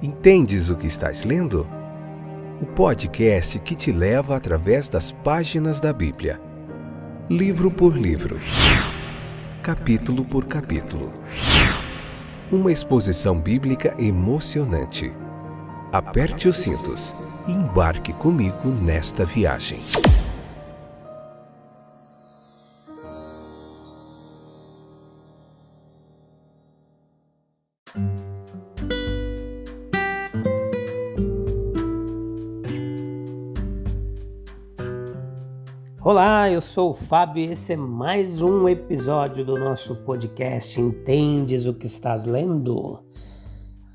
Entendes o que estás lendo? O podcast que te leva através das páginas da Bíblia. Livro por livro. Capítulo por capítulo. Uma exposição bíblica emocionante. Aperte os cintos e embarque comigo nesta viagem. Olá, eu sou o Fábio e esse é mais um episódio do nosso podcast Entendes o que estás lendo?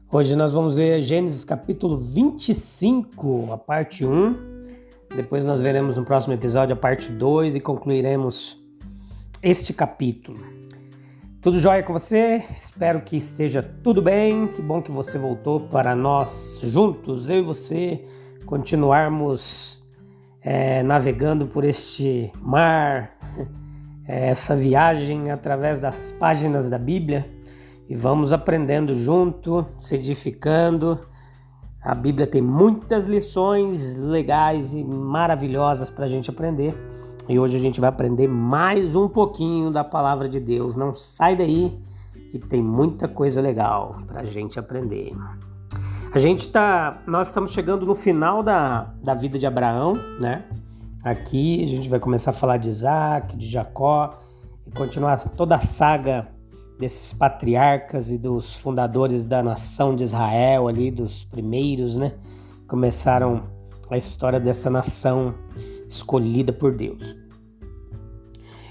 Hoje nós vamos ler Gênesis capítulo 25, a parte 1. Depois nós veremos no próximo episódio a parte 2 e concluiremos este capítulo. Tudo jóia com você? Espero que esteja tudo bem. Que bom que você voltou para nós juntos, eu e você, continuarmos navegando por este mar, essa viagem através das páginas da Bíblia, e vamos aprendendo junto, se edificando. A Bíblia tem muitas lições legais e maravilhosas para a gente aprender, e hoje a gente vai aprender mais um pouquinho da Palavra de Deus. Não sai daí, que tem muita coisa legal para a gente aprender. Nós estamos chegando no final da vida de Abraão, né? Aqui a gente vai começar a falar de Isaac, de Jacó e continuar toda a saga desses patriarcas e dos fundadores da nação de Israel ali, dos primeiros, né? Começaram a história dessa nação escolhida por Deus.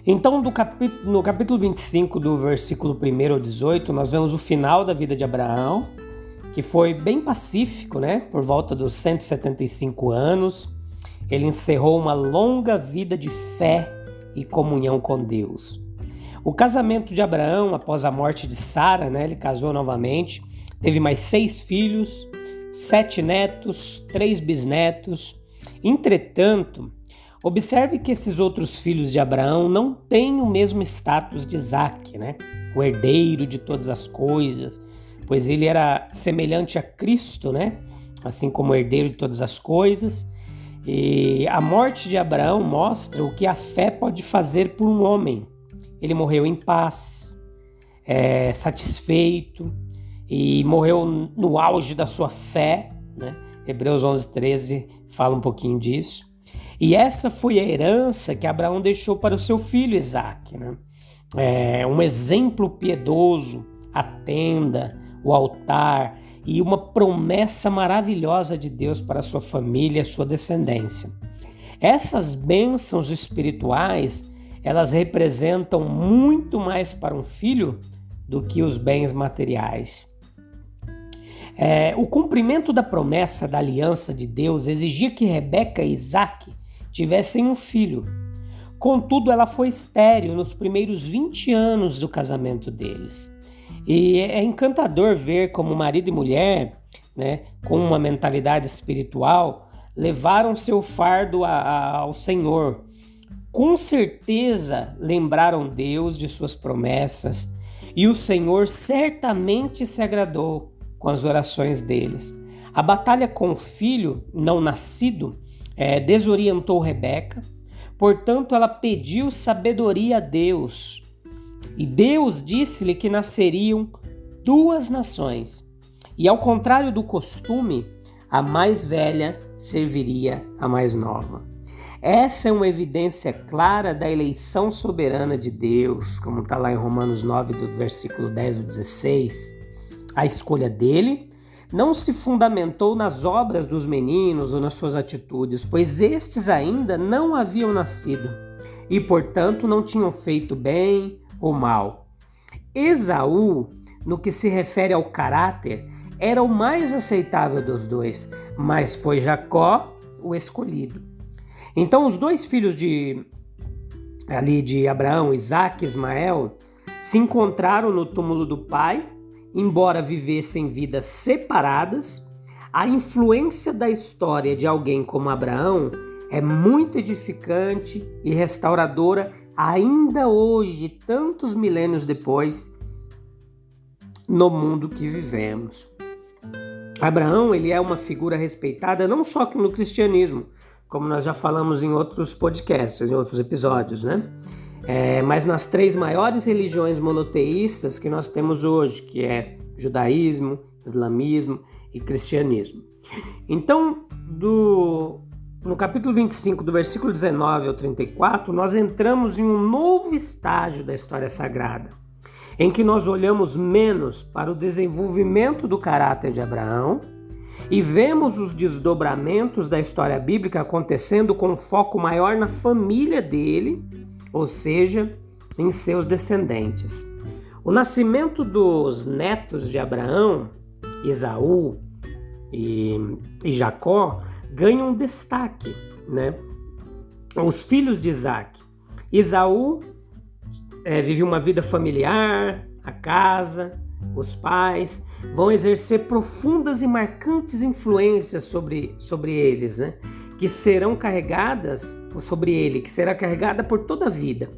Então, no capítulo 25, do versículo 1 ao 18, nós vemos o final da vida de Abraão, que foi bem pacífico, né? Por volta dos 175 anos, ele encerrou uma longa vida de fé e comunhão com Deus. O casamento de Abraão, após a morte de Sara, né? Ele casou novamente, teve mais 6 filhos, 7 netos, 3 bisnetos. Entretanto, observe que esses outros filhos de Abraão não têm o mesmo status de Isaac, né? O herdeiro de todas as coisas, pois ele era semelhante a Cristo, né? Assim como herdeiro de todas as coisas. E a morte de Abraão mostra o que a fé pode fazer por um homem. Ele morreu em paz, satisfeito, e morreu no auge da sua fé, né? Hebreus 11:13 fala um pouquinho disso. E essa foi a herança que Abraão deixou para o seu filho Isaac, né? Um exemplo piedoso, a tenda, o altar e uma promessa maravilhosa de Deus para a sua família e a sua descendência. Essas bênçãos espirituais, elas representam muito mais para um filho do que os bens materiais. O cumprimento da promessa da aliança de Deus exigia que Rebeca e Isaac tivessem um filho. Contudo, ela foi estéril nos primeiros 20 anos do casamento deles. E é encantador ver como marido e mulher, né, com uma mentalidade espiritual, levaram seu fardo ao Senhor. Com certeza lembraram Deus de suas promessas, e o Senhor certamente se agradou com as orações deles. A batalha com o filho não nascido desorientou Rebeca, portanto ela pediu sabedoria a Deus. E Deus disse-lhe que nasceriam 2 nações. E ao contrário do costume, a mais velha serviria à mais nova. Essa é uma evidência clara da eleição soberana de Deus, como está lá em Romanos 9, do versículo 10 ao 16. A escolha dele não se fundamentou nas obras dos meninos ou nas suas atitudes, pois estes ainda não haviam nascido e, portanto, não tinham feito bem ou mal. Esaú, no que se refere ao caráter, era o mais aceitável dos dois, mas foi Jacó o escolhido. Então os 2 filhos de Abraão, Isaac e Ismael, se encontraram no túmulo do pai, embora vivessem vidas separadas. A influência da história de alguém como Abraão é muito edificante e restauradora ainda hoje, tantos milênios depois, no mundo que vivemos. Abraão, ele é uma figura respeitada não só no cristianismo, como nós já falamos em outros podcasts, em outros episódios, né? Mas nas 3 maiores religiões monoteístas que nós temos hoje, que é judaísmo, islamismo e cristianismo. Então, no capítulo 25, do versículo 19 ao 34, nós entramos em um novo estágio da história sagrada, em que nós olhamos menos para o desenvolvimento do caráter de Abraão e vemos os desdobramentos da história bíblica acontecendo com um foco maior na família dele, ou seja, em seus descendentes. O nascimento dos netos de Abraão, Esaú e Jacó, ganham um destaque, né? Os filhos de Isaac. Esaú vive uma vida familiar, a casa, os pais vão exercer profundas e marcantes influências sobre eles, né? Que serão carregadas sobre ele, que será carregada por toda a vida.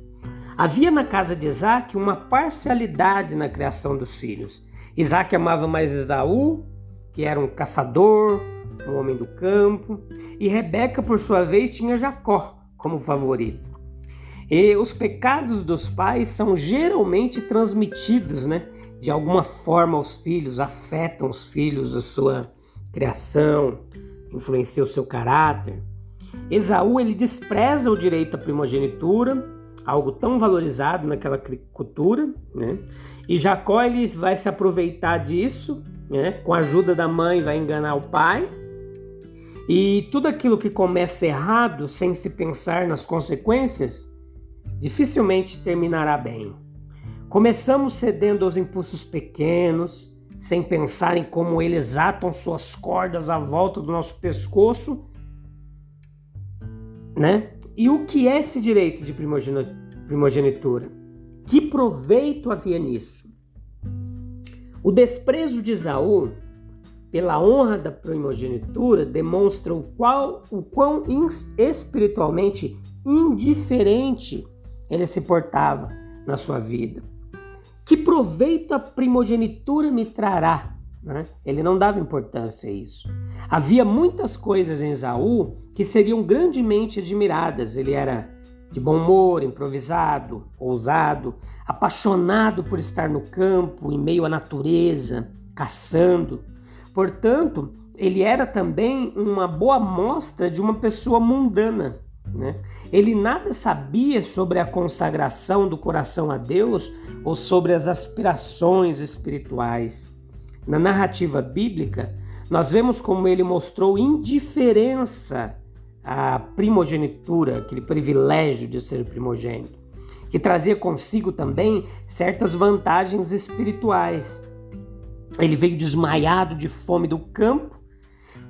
Havia na casa de Isaac uma parcialidade na criação dos filhos. Isaac amava mais Esaú, que era um caçador, um homem do campo, e Rebeca, por sua vez, tinha Jacó como favorito. E os pecados dos pais são geralmente transmitidos, né, de alguma forma aos filhos, afetam os filhos, a sua criação, influencia o seu caráter. Esaú, ele despreza o direito à primogenitura, algo tão valorizado naquela cultura, né? E Jacó, ele vai se aproveitar disso, né? Com a ajuda da mãe, vai enganar o pai. E tudo aquilo que começa errado, sem se pensar nas consequências, dificilmente terminará bem. Começamos cedendo aos impulsos pequenos, sem pensar em como eles atam suas cordas à volta do nosso pescoço, né? E o que é esse direito de primogenitura? Que proveito havia nisso? O desprezo de Esaú pela honra da primogenitura demonstra o quão espiritualmente indiferente ele se portava na sua vida. Que proveito a primogenitura me trará? Né? Ele não dava importância a isso. Havia muitas coisas em Esaú que seriam grandemente admiradas. Ele era de bom humor, improvisado, ousado, apaixonado por estar no campo, em meio à natureza, caçando. Portanto, ele era também uma boa amostra de uma pessoa mundana, né? Ele nada sabia sobre a consagração do coração a Deus ou sobre as aspirações espirituais. Na narrativa bíblica, nós vemos como ele mostrou indiferença à primogenitura, aquele privilégio de ser primogênito, que trazia consigo também certas vantagens espirituais. Ele veio desmaiado de fome do campo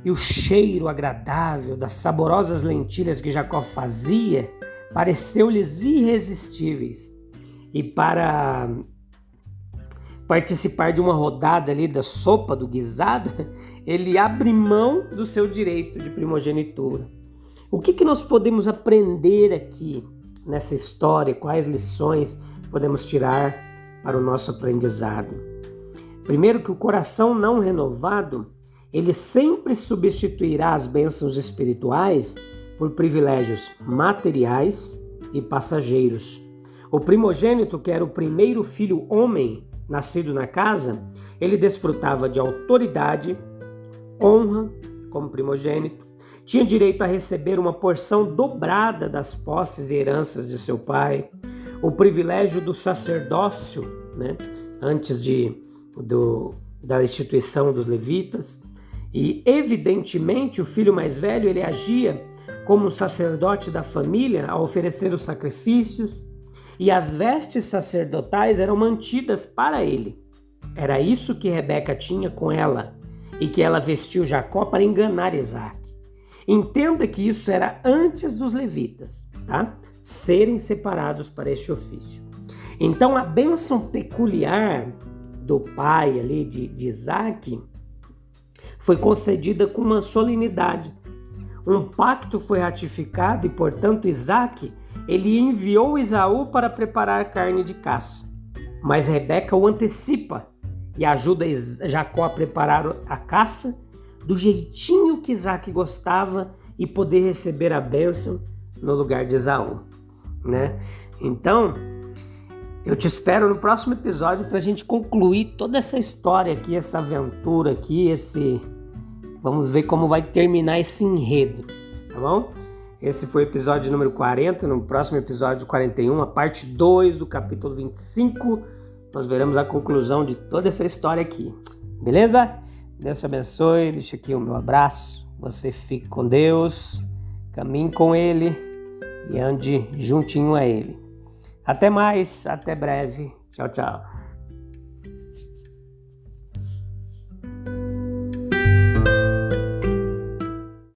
e o cheiro agradável das saborosas lentilhas que Jacó fazia pareceu-lhes irresistíveis. E para participar de uma rodada ali da sopa do guisado, ele abre mão do seu direito de primogenitura. O que nós podemos aprender aqui nessa história? Quais lições podemos tirar para o nosso aprendizado? Primeiro, que o coração não renovado, ele sempre substituirá as bênçãos espirituais por privilégios materiais e passageiros. O primogênito, que era o primeiro filho homem nascido na casa, ele desfrutava de autoridade, honra como primogênito, tinha direito a receber uma porção dobrada das posses e heranças de seu pai, o privilégio do sacerdócio, né, antes da instituição dos levitas. E, evidentemente, o filho mais velho, ele agia como sacerdote da família a oferecer os sacrifícios, e as vestes sacerdotais eram mantidas para ele. Era isso que Rebeca tinha com ela, e que ela vestiu Jacó para enganar Isaac. Entenda que isso era antes dos levitas, tá? Serem separados para este ofício. Então, a bênção peculiar do pai ali de Isaac foi concedida com uma solenidade. Um pacto foi ratificado e, portanto, Isaac, ele enviou Esaú para preparar carne de caça. Mas Rebeca o antecipa e ajuda Jacó a preparar a caça do jeitinho que Isaac gostava e poder receber a bênção no lugar de Esaú, né? Então, eu te espero no próximo episódio para a gente concluir toda essa história aqui, essa aventura aqui, vamos ver como vai terminar esse enredo, tá bom? Esse foi o episódio número 40, no próximo episódio 41, a parte 2 do capítulo 25, nós veremos a conclusão de toda essa história aqui, beleza? Deus te abençoe, deixa aqui o meu abraço, você fique com Deus, caminhe com Ele e ande juntinho a Ele. Até mais, até breve, tchau, tchau.